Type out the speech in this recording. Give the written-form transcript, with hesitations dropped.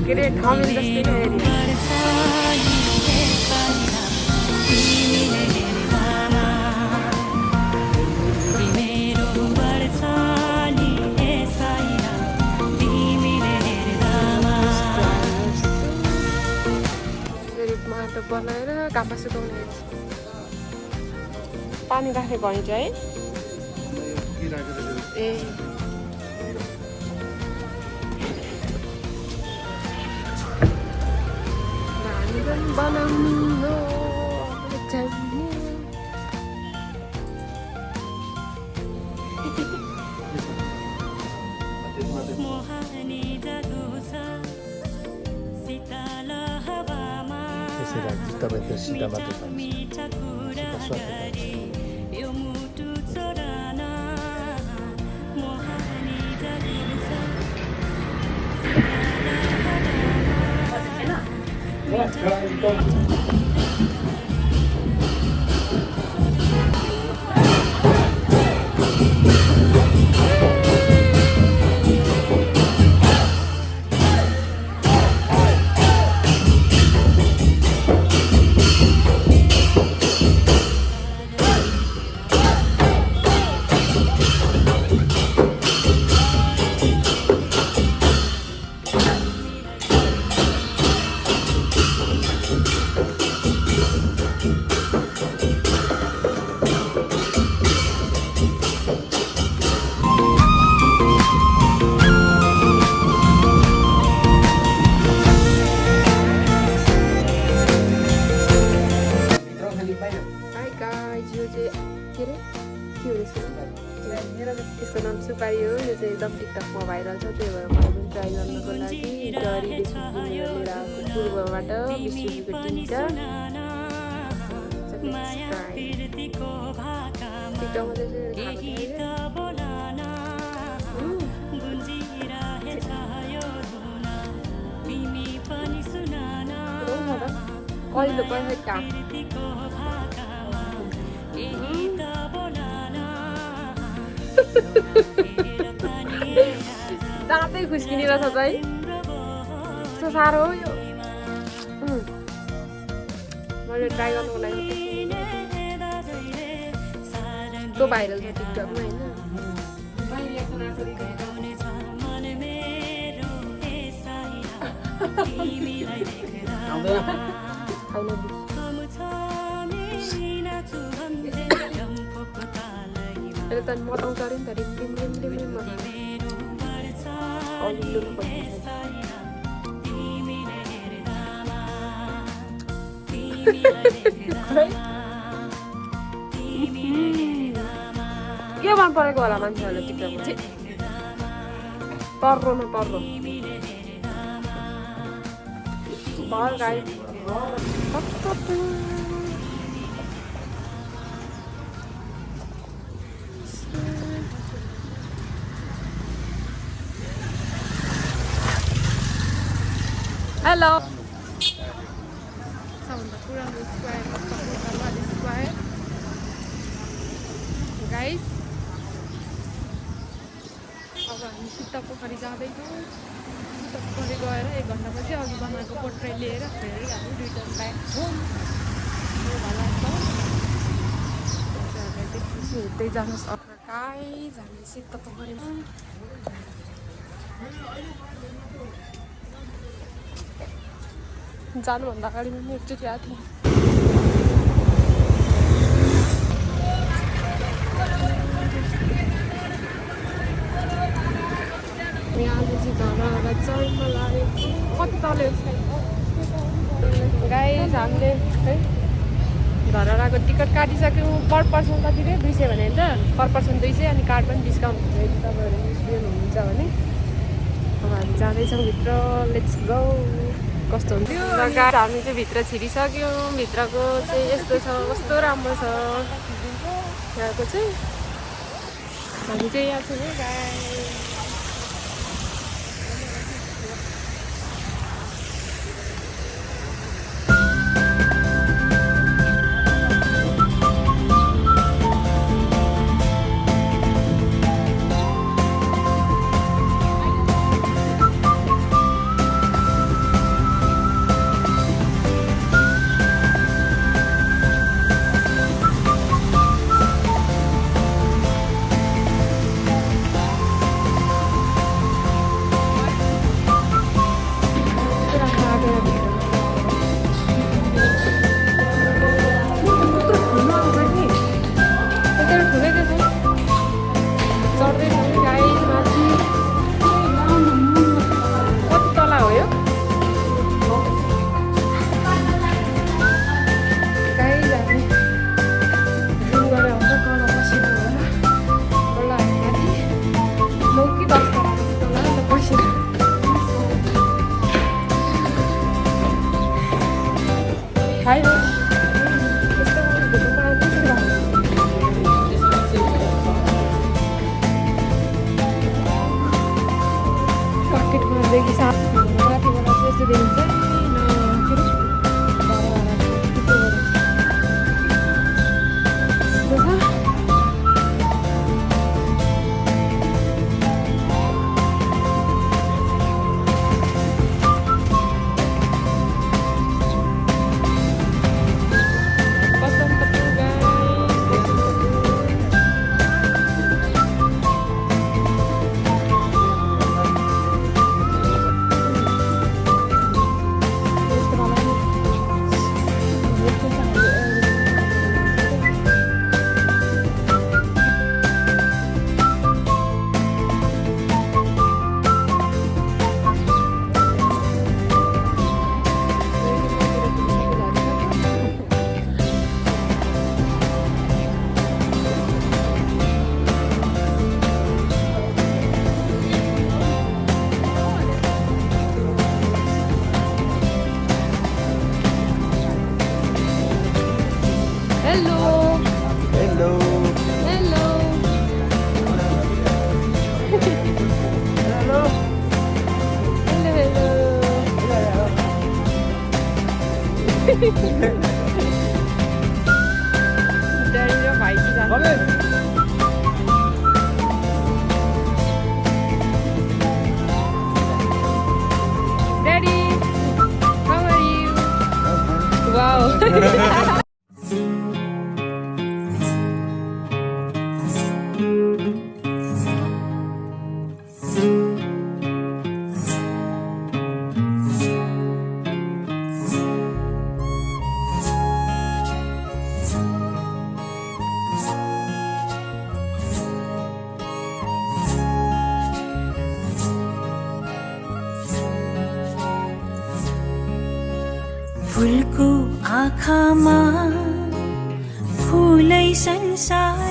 के अरे ठमेल जस्तै छ एरिया माटो बनाएर घाममा सुकाउने पानी राखेको हैन है ए बनाउनु हो तपाईं त सिधा बाटो यसको नाम सुपारी हो यो चाहिँ एकदम टिकटकमा भाइरल छ त्यही भएर मैले पनि ट्राई गर्नको लागि डरीदेखि लिएर आएको पूर्वबाट 20 रुपियाँको तिनवटा टिकटकमा कहिलो पैसा दाँतै खुस्किने रहेछ चाहिँ कस्तो साह्रो हो यो मैले ट्राई गर्नुको लागि त्यो भाइरल छ टिकटकमा होइन अहिले त मटाउँछ अरे नि त रिम के मन परेको होला मान्छेहरूले टिकटकमा चाहिँ पर्रो न पर्रो भर गाई हेलो सबभन्दा पुरानो स्क्वायर स्क्वायर गाइस अब हामी सुत्ता पोखरी जाँदैछौँ सुत्ता पोखरी गएर 1 घन्टापछि अघि बनाएको पोट्रै लिएर फेरि हामी रिटर्न ब्याक होम हेर्दै जानुहोस् गाइस हामी सुत्ता पोखरीमा जानुभन्दा अगाडि पनि एकचोटि आएको थिएँ यहाँले चाहिँ धराएर चढ्न लागेको कति तले गाइस हामीले है धराको टिकट काटिसक्यौँ पर पर्सन कति रे 200 भने त पर पर्सन 200 अनि कार्ड पनि डिस्काउन्ट हुन्छ यदि तपाईँहरू स्टुडेन्ट हुनुहुन्छ भने अब हामी जाँदैछौँ भित्र लेट्स गो कस्तो हुन्छ गाडी हामी चाहिँ भित्र छिरिसक्यौँ भित्रको चाहिँ यस्तो छ कस्तो राम्रो छ यहाँको चाहिँ हामी चाहिँ यहाँ छौँ गाई छैन त्यस्तो घुम्नु मलाई कसरी पाकेटमादेखि साथ माथिबाट चाहिँ यस्तो देखिन्छ Daddy र भाइ चाहिँ जान्छ Daddy, how are you? Wow. फुलको आँखामा फुलै संसार